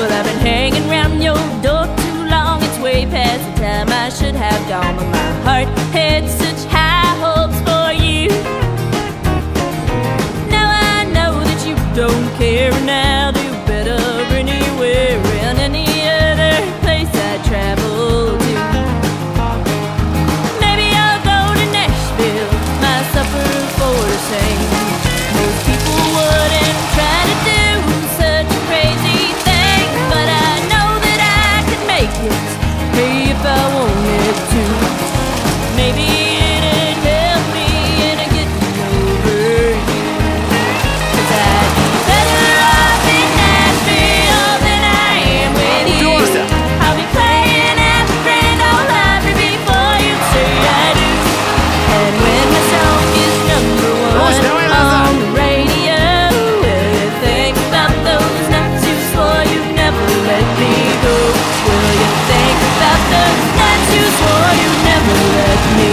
Well, I've been hanging round your door too long. It's way past the time I should have gone, but my heart had such high hopes for you. Now I know that you don't care, and I'll do better anywhere and any other place I travel to. Maybe I'll go to Nashville, my supper for the same. Most people wouldn't try to do such a crazy thing, but I know that I could make it, hey, if I wanted to. Maybe it'd help me in getting over you, 'cause I'd be better off in Nashville than I am with you. I'll be playing at the Grand Ole Opry before you say I do. And when my song is number one on the radio, will you think about those nights you swore you'd never let me go? Will you think about those nights you swore you'd never let me